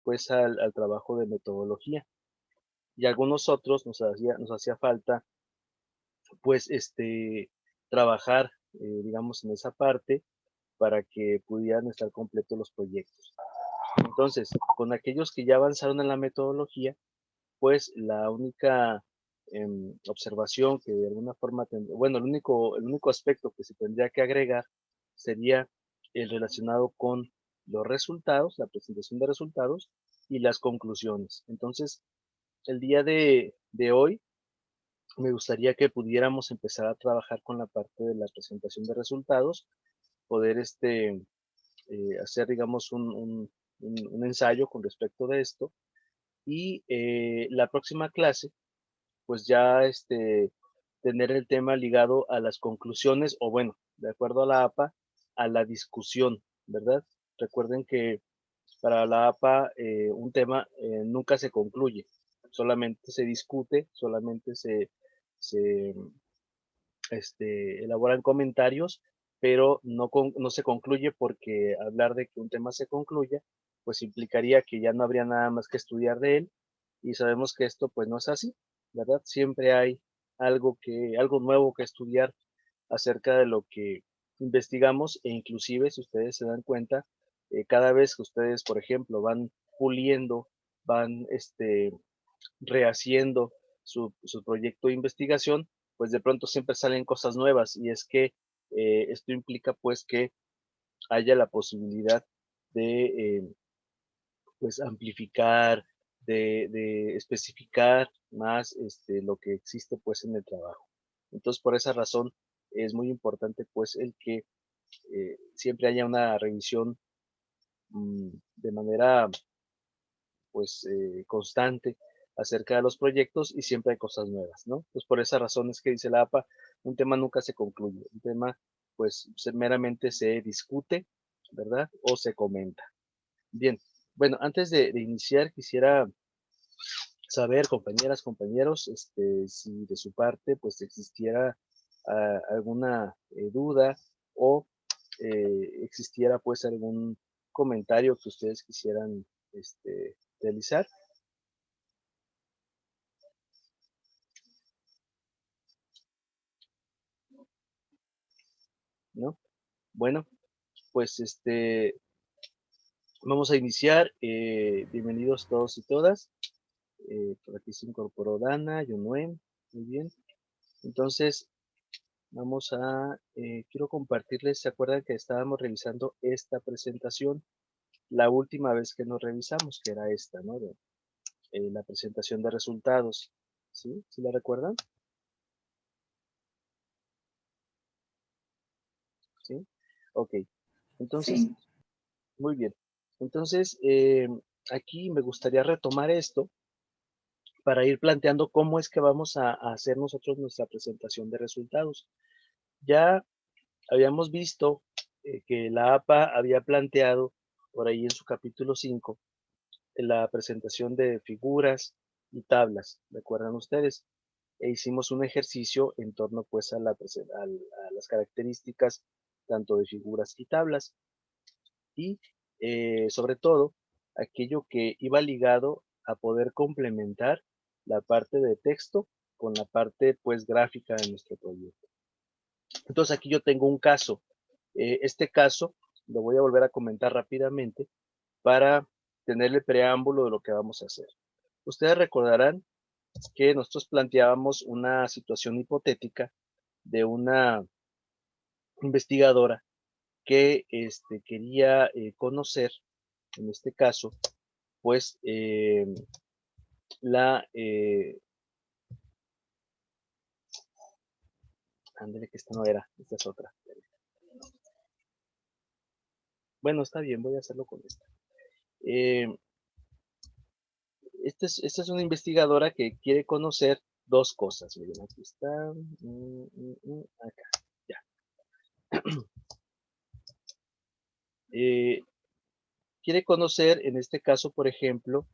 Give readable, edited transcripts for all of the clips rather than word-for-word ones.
pues al trabajo de metodología. Y a algunos otros nos hacía falta pues trabajar, digamos, en esa parte para que pudieran estar completos los proyectos. Entonces, con aquellos que ya avanzaron en la metodología, pues la única observación que de alguna forma, bueno, el único aspecto que se tendría que agregar sería el relacionado con los resultados, la presentación de resultados y las conclusiones. Entonces, el día de hoy me gustaría que pudiéramos empezar a trabajar con la parte de la presentación de resultados, poder hacer, digamos, un ensayo con respecto de esto y la próxima clase, pues ya tener el tema ligado a las conclusiones o bueno, de acuerdo a la APA, a la discusión, ¿verdad? Recuerden que para la APA un tema nunca se concluye, solamente se discute, solamente se elaboran comentarios, pero no se concluye porque hablar de que un tema se concluya, pues implicaría que ya no habría nada más que estudiar de él y sabemos que esto pues no es así, ¿verdad? Siempre hay algo nuevo que estudiar acerca de lo que investigamos e inclusive si ustedes se dan cuenta, cada vez que ustedes, por ejemplo, van puliendo, van rehaciendo su proyecto de investigación, pues de pronto siempre salen cosas nuevas y es que esto implica pues que haya la posibilidad de pues amplificar, de especificar más lo que existe pues en el trabajo. Entonces por esa razón es muy importante pues el que siempre haya una revisión de manera pues constante acerca de los proyectos y siempre hay cosas nuevas, ¿no? Pues por esa razón es que dice la APA, un tema nunca se concluye, un tema pues meramente se discute, ¿verdad? O se comenta. Bien, bueno, antes de iniciar quisiera saber, compañeras, compañeros, si de su parte pues existiera alguna duda o existiera pues algún comentario que ustedes quisieran realizar. ¿No? Bueno, pues vamos a iniciar. Bienvenidos todos y todas. Por aquí se incorporó Dana, Yunuen. Muy bien. Entonces, quiero compartirles, ¿se acuerdan que estábamos revisando esta presentación? La última vez que nos revisamos, que era esta, ¿no? De, la presentación de resultados. ¿Sí? ¿Sí la recuerdan? ¿Sí? Ok. Entonces, Sí, muy bien. Entonces, aquí me gustaría retomar esto para ir planteando cómo es que vamos a hacer nosotros nuestra presentación de resultados. Ya habíamos visto que la APA había planteado por ahí en su capítulo 5 la presentación de figuras y tablas, ¿recuerdan ustedes? E hicimos un ejercicio en torno pues a las características tanto de figuras y tablas y sobre todo aquello que iba ligado a poder complementar la parte de texto con la parte pues gráfica de nuestro proyecto. Entonces aquí yo tengo un caso. Este caso lo voy a volver a comentar rápidamente para tener el preámbulo de lo que vamos a hacer. Ustedes recordarán que nosotros planteábamos una situación hipotética de una investigadora que quería conocer, en este caso, pues la, ándale que esta no era, esta es otra. Bueno, está bien, voy a hacerlo con esta. Eh, esta es una investigadora que quiere conocer dos cosas. Miren, aquí está, acá, ya. Eh, quiere conocer, en este caso, por ejemplo,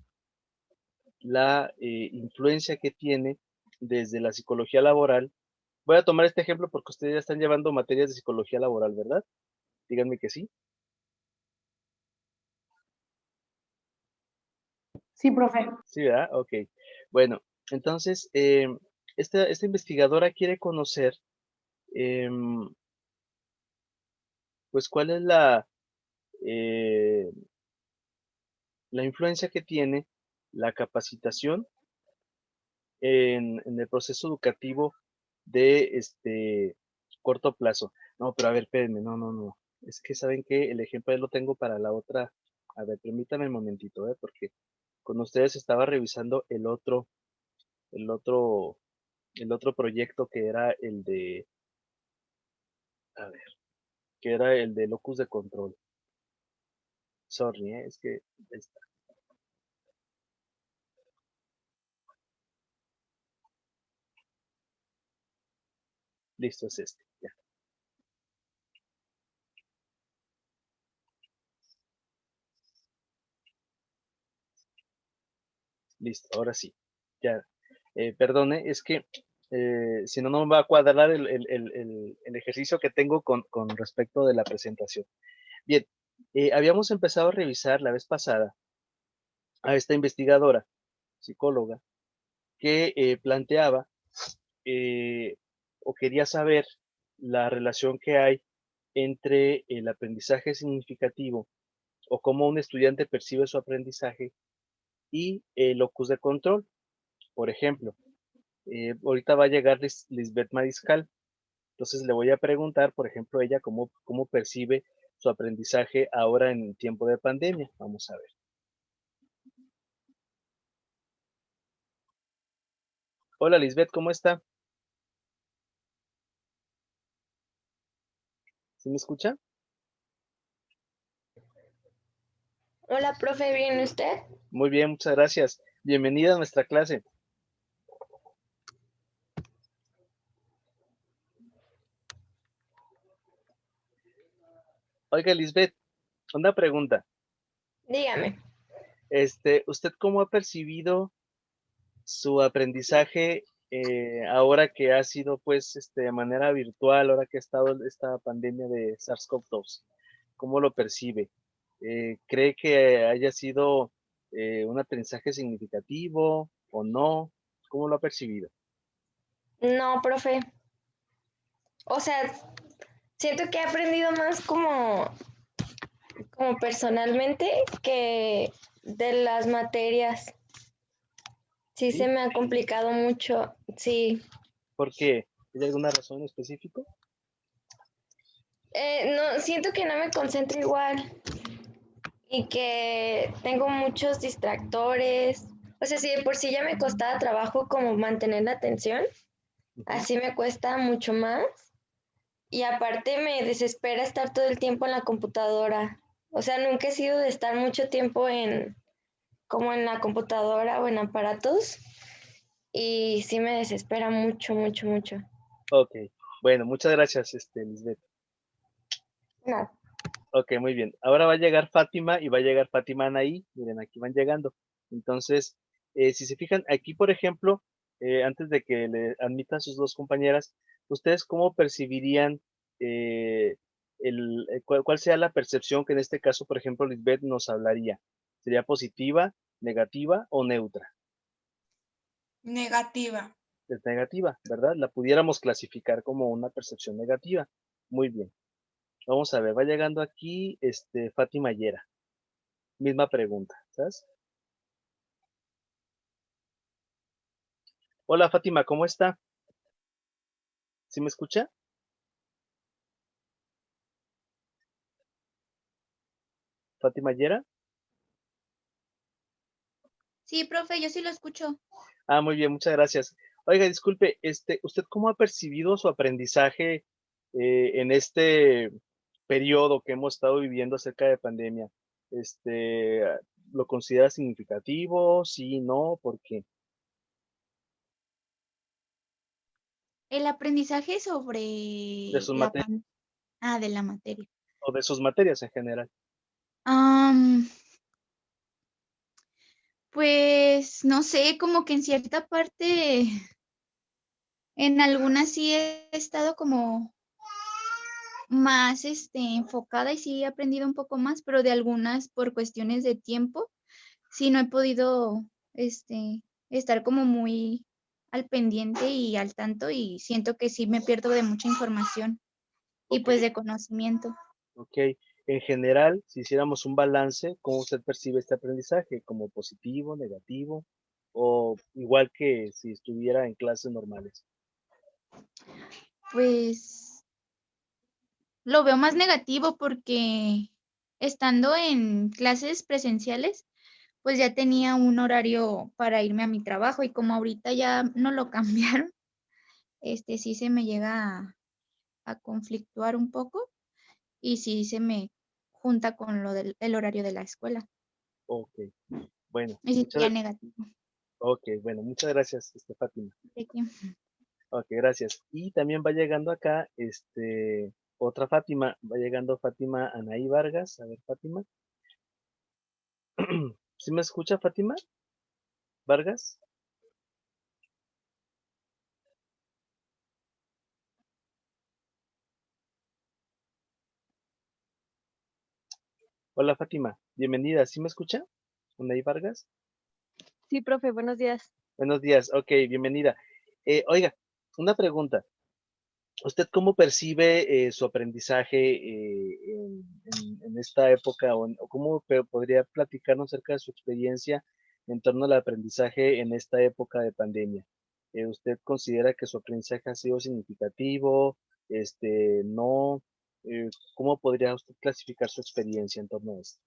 la influencia que tiene desde la psicología laboral. Voy a tomar este ejemplo porque ustedes ya están llevando materias de psicología laboral, ¿verdad? Díganme que sí. Sí, profe. Sí, ¿verdad? Ok. Bueno, entonces, esta investigadora quiere conocer, em, pues, cuál es eh, la influencia que tiene la capacitación en el proceso educativo de corto plazo. No, pero a ver, espérenme, no, no, no. Es que saben que el ejemplo ahí lo tengo para la otra. A ver, permítame un momentito, porque con ustedes estaba revisando el otro, el otro proyecto que era el de, a ver, que era el de locus de control. Sorry, es que está. Listo, es este. Ya, listo, ahora sí. Ya, perdone, es que si no, no me va a cuadrar el ejercicio que tengo con respecto de la presentación. Bien, habíamos empezado a revisar la vez pasada a esta investigadora, psicóloga, que planteaba eh, o quería saber la relación que hay entre el aprendizaje significativo o cómo un estudiante percibe su aprendizaje y el locus de control. Por ejemplo, ahorita va a llegar Lisbeth Mariscal, entonces le voy a preguntar, por ejemplo, ella cómo percibe su aprendizaje ahora en tiempo de pandemia. Vamos a ver. Hola Lisbeth, ¿cómo está? ¿Sí me escucha? Hola, profe, ¿bien usted? Muy bien, muchas gracias. Bienvenida a nuestra clase. Oiga, Lisbeth, una pregunta. Dígame. ¿Usted cómo ha percibido su aprendizaje ahora que ha sido, pues, de manera virtual, ahora que ha estado esta pandemia de SARS-CoV-2? ¿Cómo lo percibe? ¿Cree que haya sido un aprendizaje significativo o no? ¿Cómo lo ha percibido? No, profe. O sea, siento que he aprendido más como personalmente que de las materias. Sí, ¿Sí? se me ha complicado mucho. Sí. ¿Por qué? ¿Hay alguna razón específica? No, siento que no me concentro igual y que tengo muchos distractores. O sea, si de por sí ya me costaba trabajo como mantener la atención, Ujú. así me cuesta mucho más. Y aparte me desespera estar todo el tiempo en la computadora. O sea, nunca he sido de estar mucho tiempo como en la computadora o en aparatos. Y sí me desespera mucho, mucho, mucho. Ok, bueno, muchas gracias, Lisbeth. No. Ok, muy bien. Ahora va a llegar Fátima y va a llegar Fátima Anaí. Miren, aquí van llegando. Entonces, si se fijan, aquí, por ejemplo, antes de que le admitan sus dos compañeras, ¿ustedes cómo percibirían eh, cuál sea la percepción que en este caso, por ejemplo, Lisbeth nos hablaría? ¿Sería positiva, negativa o neutra? Negativa. Es negativa, ¿verdad? La pudiéramos clasificar como una percepción negativa. Muy bien. Vamos a ver, va llegando aquí Fátima Yera. Misma pregunta, ¿sabes? Hola Fátima, ¿cómo está? ¿Sí me escucha? Fátima Yera. Sí, profe, yo sí lo escucho. Ah, muy bien, muchas gracias. Oiga, disculpe, ¿usted cómo ha percibido su aprendizaje en este periodo que hemos estado viviendo acerca de pandemia? Este, ¿Lo considera significativo? Sí, no, ¿por qué? El aprendizaje De sobre sus materias de la materia. o de sus materias en general. Am, pues no sé, como que en cierta parte, en algunas sí he estado como más enfocada y sí he aprendido un poco más, pero de algunas por cuestiones de tiempo sí no he podido estar como muy al pendiente y al tanto y siento que sí me pierdo de mucha información y Ok, pues de conocimiento. ok. En general, si hiciéramos un balance, ¿cómo usted percibe este aprendizaje? ¿Como positivo, negativo o igual que si estuviera en clases normales? Pues lo veo más negativo porque estando en clases presenciales, pues ya tenía un horario para irme a mi trabajo y como ahorita ya no lo cambiaron, sí se me llega a conflictuar un poco y sí se me junta con lo del el horario de la escuela. Ok, bueno, Y sí sería negativo. bueno, muchas gracias, Fátima. De que Ok, gracias. Y también va llegando acá, otra Fátima, va llegando Fátima Anaí Vargas. A ver, Fátima. ¿Sí me escucha, Fátima Vargas? Hola, Fátima. Bienvenida. ¿Sí me escucha? Anaí Vargas. Sí, profe, buenos días. Buenos días. Ok, bienvenida. Oiga, una pregunta. ¿Usted cómo percibe su aprendizaje en esta época o cómo podría platicarnos acerca de su experiencia en torno al aprendizaje en esta época de pandemia? ¿Usted considera que su aprendizaje ha sido significativo? No. ¿Cómo podría usted clasificar su experiencia en torno a esto?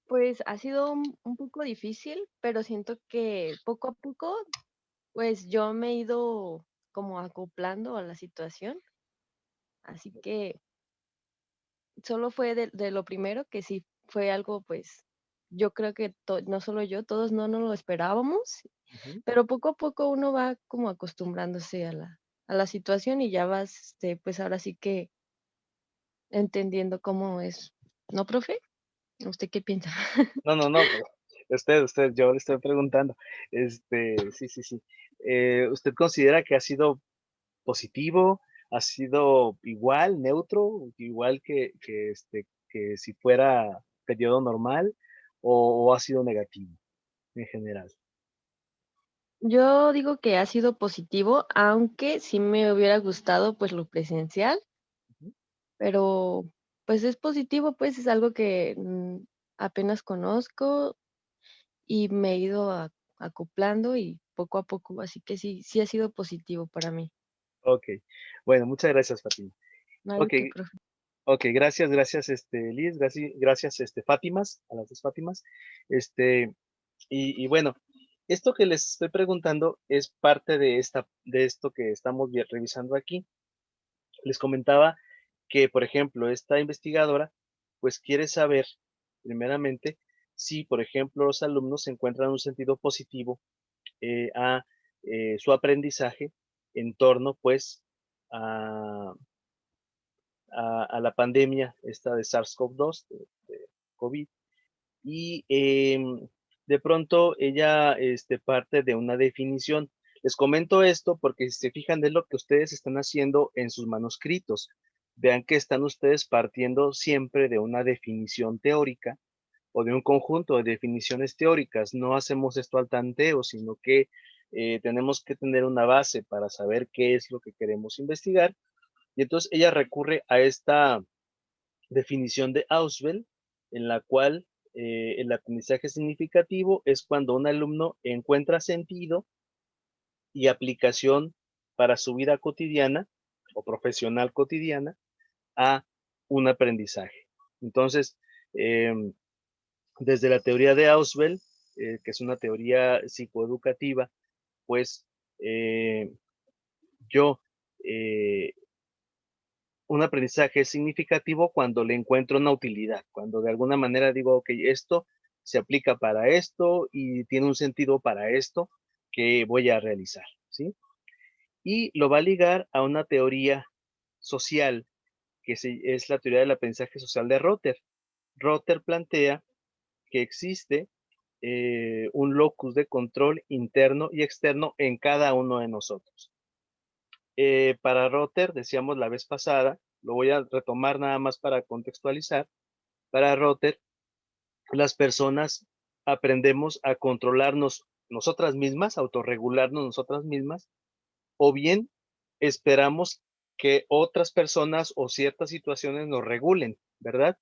Pues ha sido un poco difícil, pero siento que poco a poco, pues yo me he ido como acoplando a la situación. Así que solo fue de lo primero que sí fue algo, pues yo creo que no solo yo, todos no nos lo esperábamos, Ujú. pero poco a poco uno va como acostumbrándose a la situación y ya vas, pues ahora sí que entendiendo cómo es. ¿No, profe? ¿Usted qué piensa? No, no, no, pero yo le estoy preguntando. Sí, sí, sí. ¿Usted considera que ha sido positivo? ¿Ha sido igual, neutro, igual que si fuera periodo normal o ha sido negativo en general? Yo digo que ha sido positivo, aunque sí me hubiera gustado pues lo presencial, Ujú. pero pues es positivo, pues es algo que apenas conozco y me he ido acoplando y poco a poco, así que sí, sí ha sido positivo para mí. Ok. Bueno, muchas gracias, Fátima. No hay de Ok, qué, profe. ok, gracias, Liz, gracias, Fátimas, a las dos Fátimas. Este, y bueno, esto que les estoy preguntando es parte de esto que estamos revisando aquí. Les comentaba que, por ejemplo, esta investigadora, pues quiere saber, primeramente, si, por ejemplo, los alumnos encuentran un sentido positivo a su aprendizaje en torno, pues, a, a la pandemia esta de SARS-CoV-2, de COVID, y de pronto ella parte de una definición. Les comento esto porque si se fijan de lo que ustedes están haciendo en sus manuscritos. Vean que están ustedes partiendo siempre de una definición teórica o de un conjunto de definiciones teóricas. No hacemos esto al tanteo, sino que tenemos que tener una base para saber qué es lo que queremos investigar. Y entonces ella recurre a esta definición de Ausubel, en la cual el aprendizaje significativo es cuando un alumno encuentra sentido y aplicación para su vida cotidiana o profesional cotidiana a un aprendizaje. Entonces, em, desde la teoría de Ausubel, que es una teoría psicoeducativa, pues yo un aprendizaje significativo cuando le encuentro una utilidad, cuando de alguna manera digo, ok, esto se aplica para esto y tiene un sentido para esto que voy a realizar, ¿sí? Y lo va a ligar a una teoría social, que es la teoría del aprendizaje social de Rotter. Rotter plantea que existe un locus de control interno y externo en cada uno de nosotros. Para Rotter, decíamos la vez pasada, lo voy a retomar nada más para contextualizar, para Rotter, las personas aprendemos a controlarnos nosotras mismas, autorregularnos nosotras mismas, o bien esperamos que otras personas o ciertas situaciones nos regulen, ¿verdad?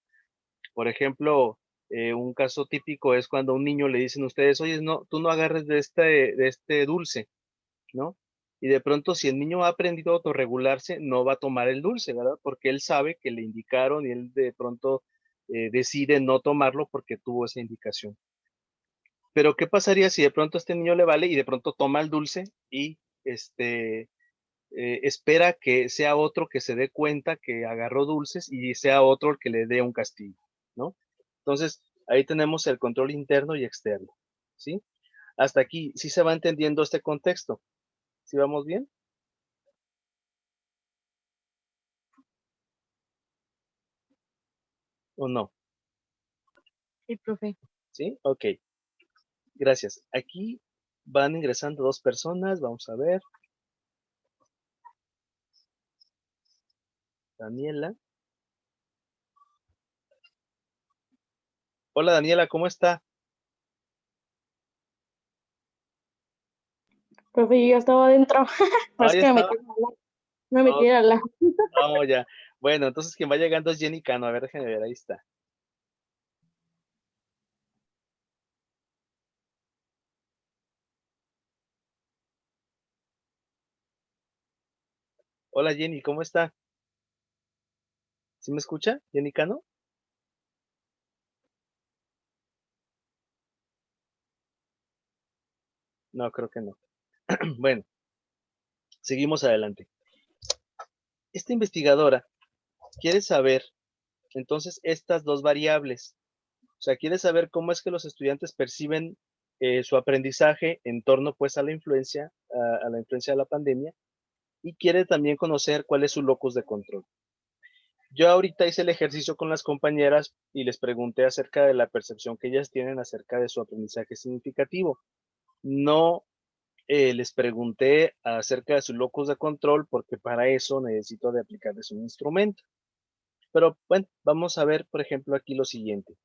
Por ejemplo, un caso típico es cuando a un niño le dicen ustedes, oye, no, tú no agarres de este dulce, ¿no? Y de pronto, si el niño ha aprendido a autorregularse, no va a tomar el dulce, ¿verdad? Porque él sabe que le indicaron y él de pronto decide no tomarlo porque tuvo esa indicación. Pero, ¿qué pasaría si de pronto a este niño le vale y de pronto toma el dulce y espera que sea otro que se dé cuenta que agarró dulces y sea otro el que le dé un castigo, ¿no? Entonces, ahí tenemos el control interno y externo, ¿sí? Hasta aquí, ¿sí se va entendiendo este contexto? ¿Sí vamos bien? ¿O no? Sí, profe. ¿Sí? Ok, gracias. Aquí van ingresando 2 personas, vamos a ver. Daniela. Hola Daniela, ¿cómo está? Profe, yo ya estaba adentro. Ah, Es ya que estaba. me Oh, metí a la. oh, ya. Bueno, entonces quien va llegando es Jenny Cano. A ver, déjenme ver, ahí está. Hola Jenny, ¿cómo está? ¿Sí me escucha, Jenny Cano? No, creo que no. Bueno, seguimos adelante. Esta investigadora quiere saber, entonces, estas dos variables. O sea, quiere saber cómo es que los estudiantes perciben su aprendizaje en torno, pues, a la influencia, a la influencia de la pandemia, y quiere también conocer cuál es su locus de control. Yo ahorita hice el ejercicio con las compañeras y les pregunté acerca de la percepción que ellas tienen acerca de su aprendizaje significativo. No les pregunté acerca de su locus de control porque para eso necesito de aplicarles un instrumento. Pero bueno, vamos a ver, por ejemplo, aquí lo siguiente.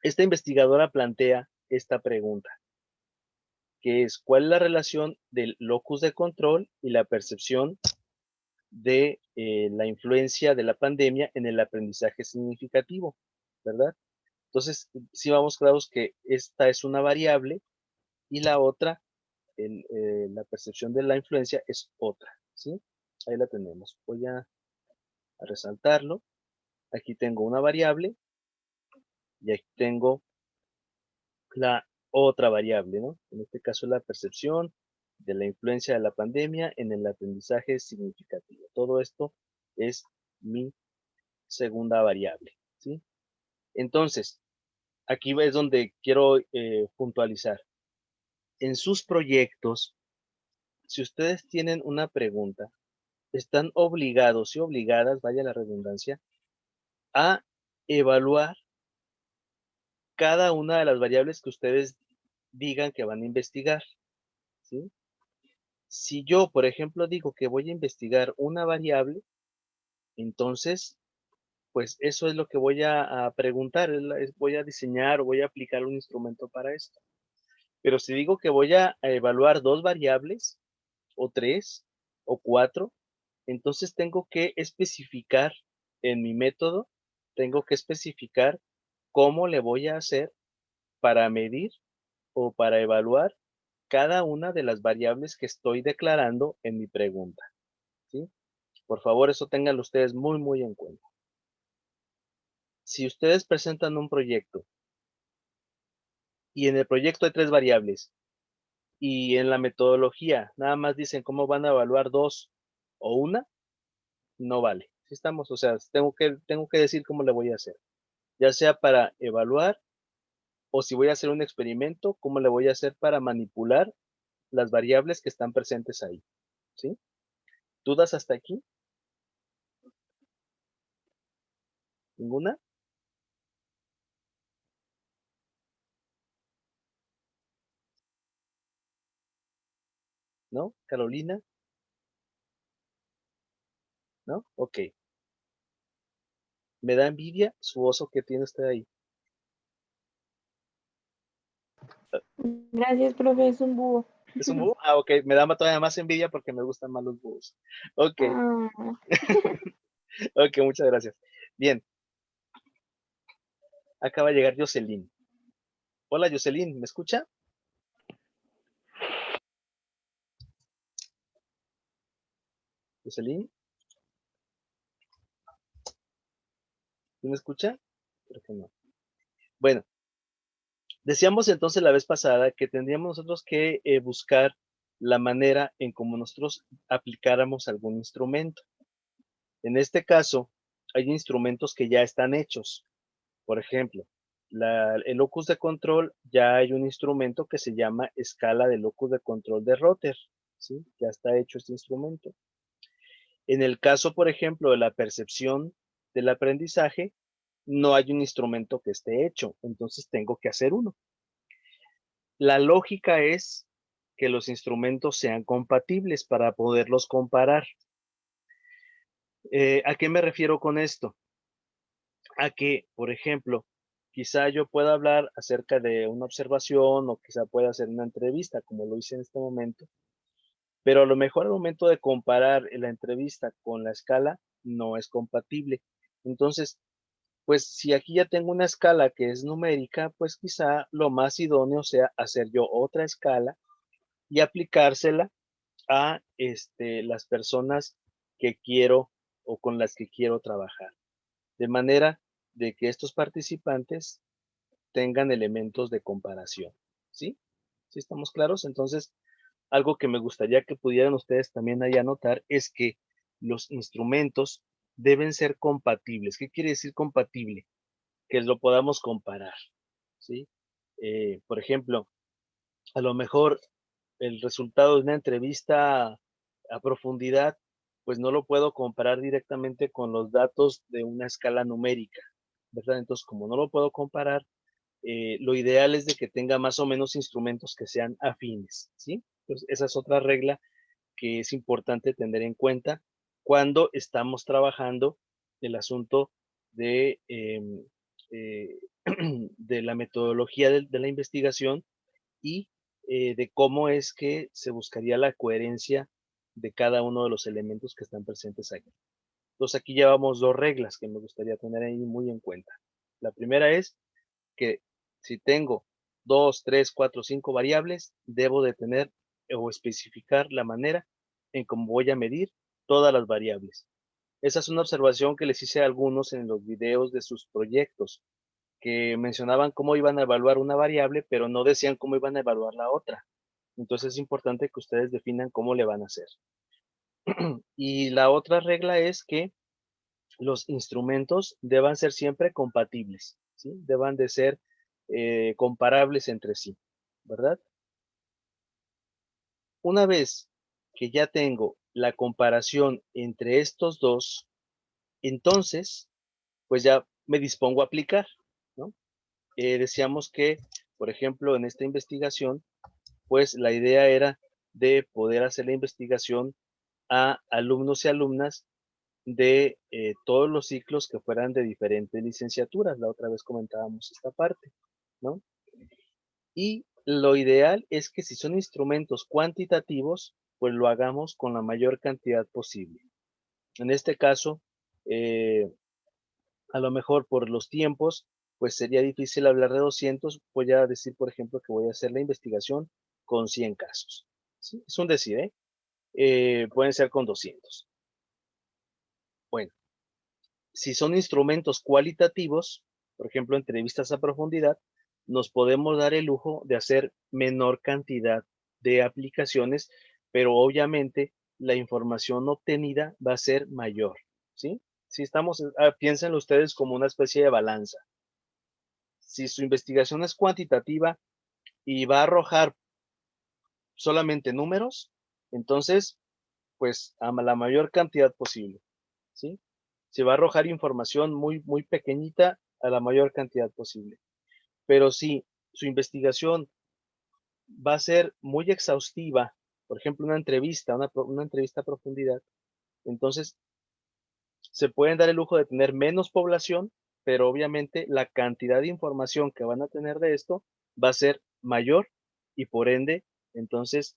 Esta investigadora plantea esta pregunta, que es, ¿cuál es la relación del locus de control y la percepción de la influencia de la pandemia en el aprendizaje significativo? ¿Verdad? Entonces, sí vamos claros que esta es una variable y la otra, la percepción de la influencia es otra, ¿sí? Ahí la tenemos. Voy a resaltarlo. Aquí tengo una variable y aquí tengo la otra variable, ¿no? En este caso, la percepción de la influencia de la pandemia en el aprendizaje significativo. Todo esto es mi segunda variable, ¿sí? Entonces, aquí es donde quiero puntualizar. En sus proyectos, si ustedes tienen una pregunta, están obligados y obligadas, vaya la redundancia, a evaluar cada una de las variables que ustedes digan que van a investigar, ¿sí? Si yo, por ejemplo, digo que voy a investigar una variable, entonces, pues eso es lo que voy a preguntar, voy a diseñar o voy a aplicar un instrumento para esto. Pero si digo que voy a evaluar 2 variables, o 3, o 4, entonces tengo que especificar en mi método, tengo que especificar cómo le voy a hacer para medir o para evaluar cada una de las variables que estoy declarando en mi pregunta, ¿sí? Por favor, eso ténganlo ustedes muy, muy en cuenta. Si ustedes presentan un proyecto y en el proyecto hay 3 variables y en la metodología nada más dicen cómo van a evaluar 2 o una, no vale. ¿Sí estamos? O sea, tengo que decir cómo le voy a hacer, ya sea para evaluar o si voy a hacer un experimento, cómo le voy a hacer para manipular las variables que están presentes ahí, ¿sí? ¿Dudas hasta aquí? ¿Ninguna? ¿No? ¿Carolina? ¿No? Ok. Me da envidia su oso que tiene usted ahí. Gracias, profe, es un búho. ¿Es un búho? Ah, ok, me da todavía más envidia porque me gustan más los búhos. Ok, Ah, ok, muchas gracias. Bien, acaba de llegar Jocelyn. Hola, Jocelyn, ¿me escucha? Jocelyn, ¿sí me escucha? Creo que no. Bueno, decíamos entonces la vez pasada que tendríamos nosotros que buscar la manera en cómo nosotros aplicáramos algún instrumento. En este caso, hay instrumentos que ya están hechos. Por ejemplo, el locus de control, ya hay un instrumento que se llama escala de locus de control de Rotter, ¿sí? Ya está hecho este instrumento. En el caso, por ejemplo, de la percepción del aprendizaje, no hay un instrumento que esté hecho, entonces tengo que hacer uno. La lógica es que los instrumentos sean compatibles para poderlos comparar. ¿A qué me refiero con esto? A que, por ejemplo, quizá yo pueda hablar acerca de una observación o quizá pueda hacer una entrevista, como lo hice en este momento, pero a lo mejor al momento de comparar la entrevista con la escala no es compatible. Entonces, pues si aquí ya tengo una escala que es numérica, pues quizá lo más idóneo sea hacer yo otra escala y aplicársela a las personas que quiero o con las que quiero trabajar. De manera de que estos participantes tengan elementos de comparación. ¿Sí? ¿Sí estamos claros? Entonces, algo que me gustaría que pudieran ustedes también ahí anotar es que los instrumentos deben ser compatibles. ¿Qué quiere decir compatible? Que lo podamos comparar. ¿Sí? Por ejemplo, a lo mejor el resultado de una entrevista a profundidad, pues no lo puedo comparar directamente con los datos de una escala numérica, ¿verdad? Entonces, como no lo puedo comparar, lo ideal es de que tenga más o menos instrumentos que sean afines, ¿sí? Entonces, esa es otra regla que es importante tener en cuenta cuando estamos trabajando el asunto de, de la metodología de la investigación y de cómo es que se buscaría la coherencia de cada uno de los elementos que están presentes aquí. Entonces aquí llevamos dos reglas que me gustaría tener ahí muy en cuenta. La primera es que si tengo 2, 3, 4, 5 variables, debo de tener o especificar la manera en cómo voy a medir todas las variables. Esa es una observación que les hice a algunos en los videos de sus proyectos, que mencionaban cómo iban a evaluar una variable, pero no decían cómo iban a evaluar la otra. Entonces es importante que ustedes definan cómo le van a hacer. Y la otra regla es que los instrumentos deban ser siempre compatibles, ¿sí? Deban de ser comparables entre sí, ¿verdad? Una vez que ya tengo la comparación entre estos dos, entonces, pues ya me dispongo a aplicar, ¿no? Decíamos que, por ejemplo, en esta investigación, pues la idea era de poder hacer la investigación a alumnos y alumnas de todos los ciclos que fueran de diferentes licenciaturas. La otra vez comentábamos esta parte, ¿no? Y lo ideal es que si son instrumentos cuantitativos, pues lo hagamos con la mayor cantidad posible. En este caso, eh, a lo mejor por los tiempos, pues sería difícil hablar de 200. Voy a decir, por ejemplo, que voy a hacer la investigación con 100 casos. ¿Sí? Es un decir, ¿eh? Pueden ser con 200. Bueno, si son instrumentos cualitativos, por ejemplo, entrevistas a profundidad, nos podemos dar el lujo de hacer menor cantidad de aplicaciones, pero obviamente la información obtenida va a ser mayor, ¿sí? Si estamos, piénsenlo ustedes como una especie de balanza. Si su investigación es cuantitativa y va a arrojar solamente números, entonces, pues a la mayor cantidad posible, ¿sí? Se va a arrojar información muy, muy pequeñita a la mayor cantidad posible. Pero si su investigación va a ser muy exhaustiva, por ejemplo, una entrevista a profundidad, entonces se pueden dar el lujo de tener menos población, pero obviamente la cantidad de información que van a tener de esto va a ser mayor y por ende, entonces,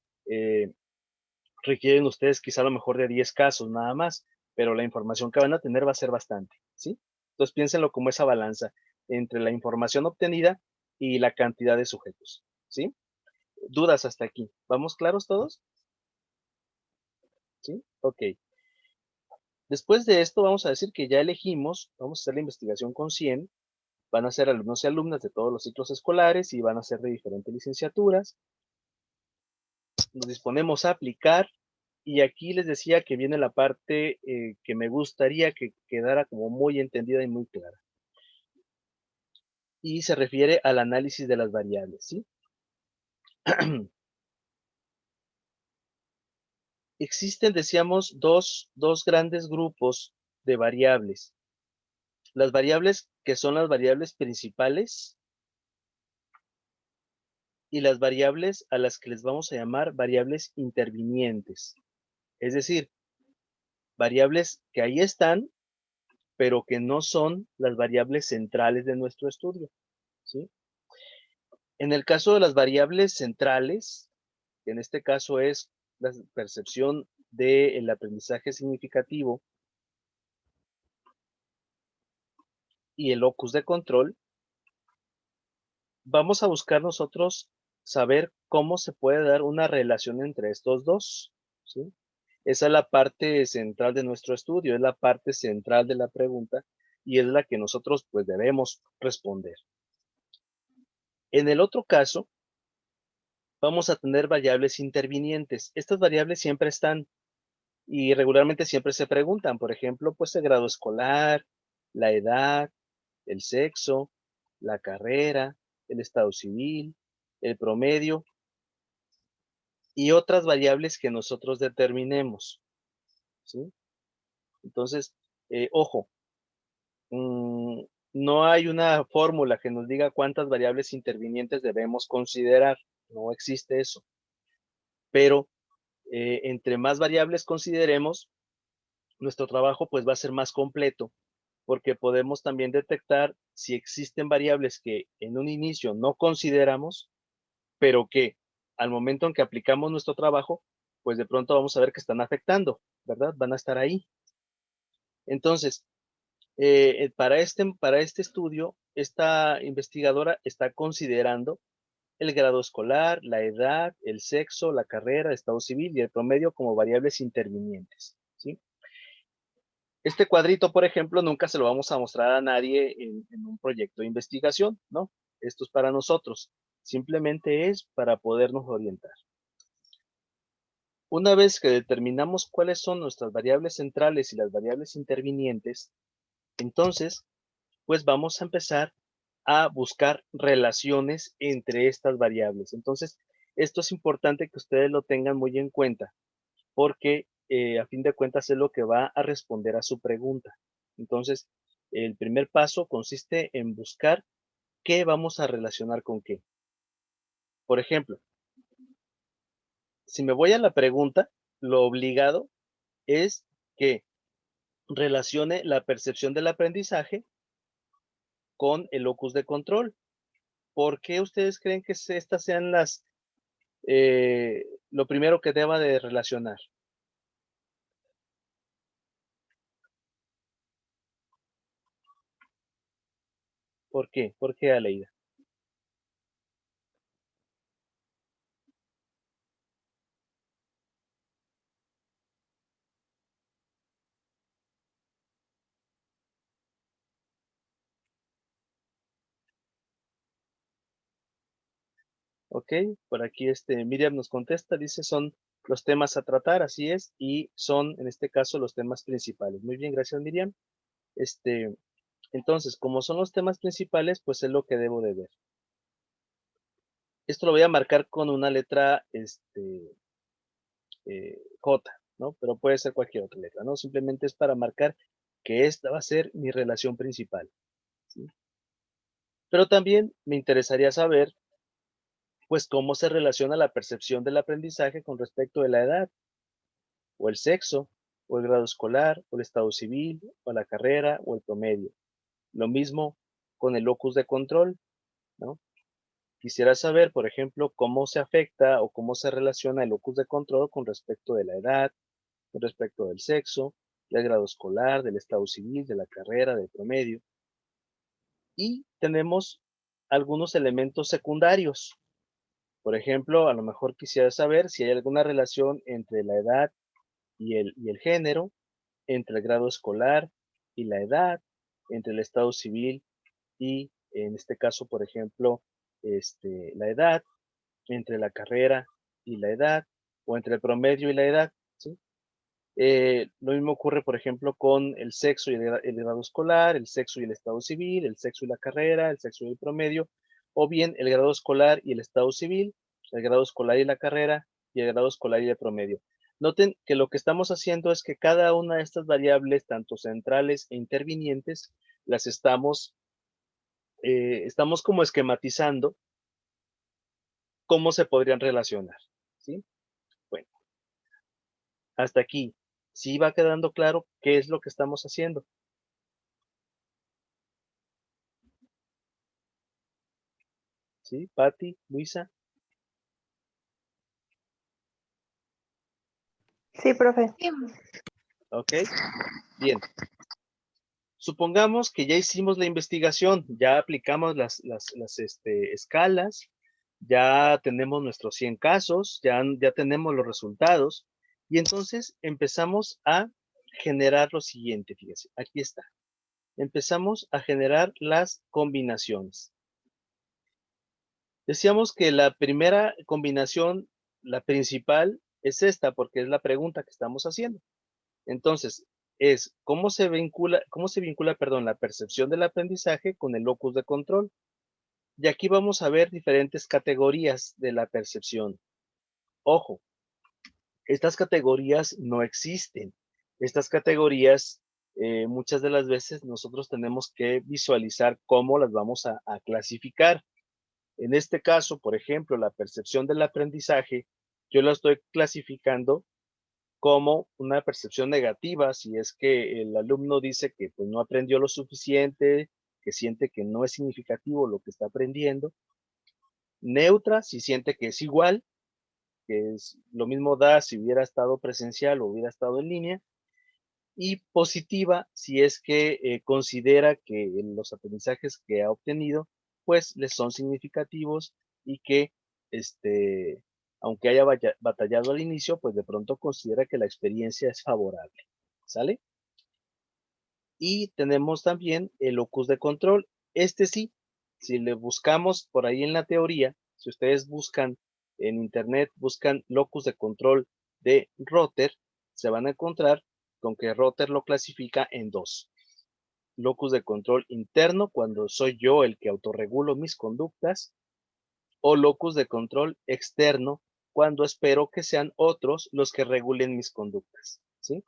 requieren ustedes quizá a lo mejor de 10 casos nada más, pero la información que van a tener va a ser bastante, ¿sí? Entonces piénsenlo como esa balanza entre la información obtenida y la cantidad de sujetos, ¿sí? ¿Dudas hasta aquí? ¿Vamos claros todos? ¿Sí? Ok. Después de esto vamos a decir que ya elegimos, vamos a hacer la investigación con 100, van a ser alumnos y alumnas de todos los ciclos escolares y van a ser de diferentes licenciaturas. Nos disponemos a aplicar y aquí les decía que viene la parte que me gustaría que quedara como muy entendida y muy clara. Y se refiere al análisis de las variables, ¿sí? Existen, decíamos, dos grandes grupos de variables. Las variables que son las variables principales y las variables a las que les vamos a llamar variables intervinientes. Es decir, variables que ahí están, pero que no son las variables centrales de nuestro estudio, ¿sí? En el caso de las variables centrales, que en este caso es la percepción del aprendizaje significativo y el locus de control, vamos a buscar nosotros saber cómo se puede dar una relación entre estos dos, ¿sí? Esa es la parte central de nuestro estudio, es la parte central de la pregunta y es la que nosotros pues debemos responder. En el otro caso, vamos a tener variables intervinientes. Estas variables siempre están y regularmente siempre se preguntan, por ejemplo, pues el grado escolar, la edad, el sexo, la carrera, el estado civil, el promedio y otras variables que nosotros determinemos, ¿sí? Entonces, ojo, no hay una fórmula que nos diga cuántas variables intervinientes debemos considerar, no existe eso, pero entre más variables consideremos, nuestro trabajo pues va a ser más completo porque podemos también detectar si existen variables que en un inicio no consideramos, pero que al momento en que aplicamos nuestro trabajo, pues de pronto vamos a ver que están afectando, ¿verdad? Van a estar ahí. Entonces, para este estudio, esta investigadora está considerando el grado escolar, la edad, el sexo, la carrera, el estado civil y el promedio como variables intervinientes, ¿sí? Este cuadrito, por ejemplo, nunca se lo vamos a mostrar a nadie en un proyecto de investigación, ¿no? Esto es para nosotros. Simplemente es para podernos orientar. Una vez que determinamos cuáles son nuestras variables centrales y las variables intervinientes, entonces, pues vamos a empezar a buscar relaciones entre estas variables. Entonces, esto es importante que ustedes lo tengan muy en cuenta, porque a fin de cuentas es lo que va a responder a su pregunta. Entonces, el primer paso consiste en buscar qué vamos a relacionar con qué. Por ejemplo, si me voy a la pregunta, lo obligado es que relacione la percepción del aprendizaje con el locus de control. ¿Por qué ustedes creen que estas sean lo primero que deba de relacionar? ¿Por qué? ¿Por qué, Aleida? Ok, por aquí Miriam nos contesta, dice son los temas a tratar, así es, y son en este caso los temas principales. Muy bien, gracias Miriam. Entonces, como son los temas principales, pues es lo que debo de ver. Esto lo voy a marcar con una letra J, ¿no? Pero puede ser cualquier otra letra, ¿no? Simplemente es para marcar que esta va a ser mi relación principal, ¿sí? Pero también me interesaría saber, pues, cómo se relaciona la percepción del aprendizaje con respecto de la edad, o el sexo, o el grado escolar, o el estado civil, o la carrera, o el promedio. Lo mismo con el locus de control, ¿no? quisiera saber, por ejemplo, cómo se afecta o cómo se relaciona el locus de control con respecto de la edad, con respecto del sexo, del grado escolar, del estado civil, de la carrera, del promedio. Y tenemos algunos elementos secundarios. Por ejemplo, a lo mejor quisiera saber si hay alguna relación entre la edad y el género, entre el grado escolar y la edad, entre el estado civil y, en este caso, por ejemplo, la edad, entre la carrera y la edad, o entre el promedio y la edad, ¿sí? Lo mismo ocurre, por ejemplo, con el sexo y el grado escolar, el sexo y el estado civil, el sexo y la carrera, el sexo y el promedio, o bien el grado escolar y el estado civil, el grado escolar y la carrera, y el grado escolar y el promedio. Noten que lo que estamos haciendo es que cada una de estas variables, tanto centrales e intervinientes, las estamos como esquematizando cómo se podrían relacionar, ¿sí? Bueno, hasta aquí. ¿Sí va quedando claro qué es lo que estamos haciendo? ¿Sí? Patti, Luisa, Sí, profe. ¿ok? Bien. Supongamos que ya hicimos la investigación, ya aplicamos las escalas, ya tenemos nuestros 100 casos, ya tenemos los resultados, y entonces empezamos a generar lo siguiente, fíjense, aquí está. Empezamos a generar las combinaciones. Decíamos que la primera combinación, la principal, es esta, porque es la pregunta que estamos haciendo. Entonces, es cómo se vincula, perdón, la percepción del aprendizaje con el locus de control. Y aquí vamos a ver diferentes categorías de la percepción. Ojo, estas categorías no existen. Estas categorías, muchas de las veces nosotros tenemos que visualizar cómo las vamos a clasificar. En este caso, por ejemplo, la percepción del aprendizaje, yo la estoy clasificando como una percepción negativa, si es que el alumno dice que pues, no aprendió lo suficiente, que siente que no es significativo lo que está aprendiendo. Neutra, si siente que es igual, que es lo mismo da si hubiera estado presencial o hubiera estado en línea. Y positiva, si es que considera que los aprendizajes que ha obtenido, pues les son significativos y que, aunque haya batallado al inicio, pues de pronto considera que la experiencia es favorable. ¿Sale? Y tenemos también el locus de control. Este sí, si le buscamos por ahí en la teoría, si ustedes buscan en internet, buscan locus de control de Rotter, se van a encontrar con que Rotter lo clasifica en dos. Locus de control interno, cuando soy yo el que autorregulo mis conductas, o locus de control externo, cuando espero que sean otros los que regulen mis conductas. ¿Sí?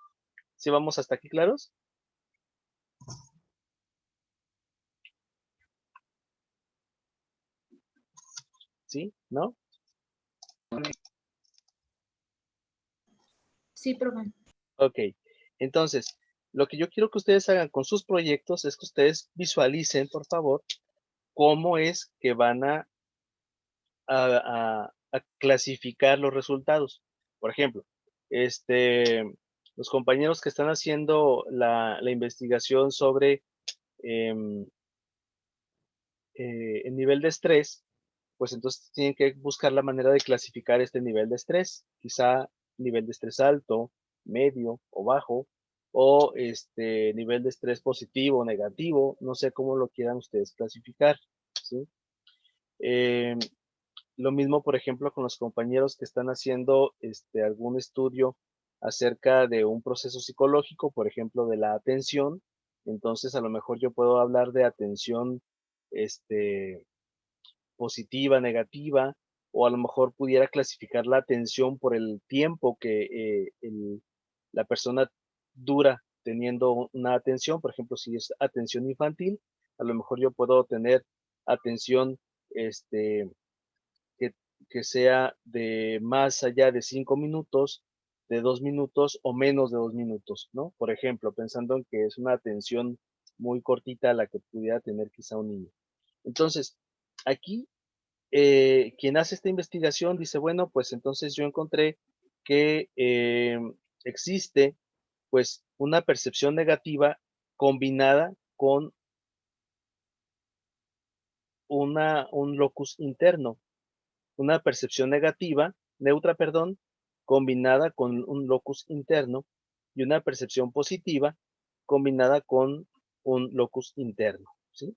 ¿Sí vamos hasta aquí claros? ¿Sí? ¿No? Sí, profe. Ok. Entonces, lo que yo quiero que ustedes hagan con sus proyectos es que ustedes visualicen, por favor, cómo es que van a clasificar los resultados. Por ejemplo, los compañeros que están haciendo la investigación sobre em, el nivel de estrés, pues entonces tienen que buscar la manera de clasificar este nivel de estrés, quizá nivel de estrés alto, medio o bajo, o nivel de estrés positivo o negativo, no sé cómo lo quieran ustedes clasificar, ¿sí? Em, lo mismo, por ejemplo, con los compañeros que están haciendo algún estudio acerca de un proceso psicológico, por ejemplo, de la atención. Entonces, a lo mejor yo puedo hablar de atención positiva, negativa, o a lo mejor pudiera clasificar la atención por el tiempo que la persona dura teniendo una atención. Por ejemplo, si es atención infantil, a lo mejor yo puedo tener atención este, que, que sea de más allá de 5 minutos, de 2 minutos o menos de 2 minutos, ¿no? Por ejemplo, pensando en que es una atención muy cortita la que pudiera tener quizá un niño. Entonces, aquí quien hace esta investigación dice, bueno, pues entonces yo encontré que existe pues una percepción negativa combinada con un locus interno, una percepción neutra, perdón, combinada con un locus interno y una percepción positiva combinada con un locus interno, ¿sí?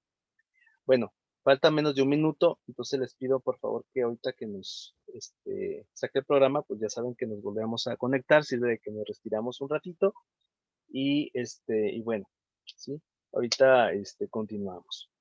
Bueno, falta menos de un minuto, entonces les pido por favor que ahorita que nos saque el programa, pues ya saben que nos volvemos a conectar, sirve de que nos respiramos un ratito y bueno, ¿sí? Ahorita continuamos.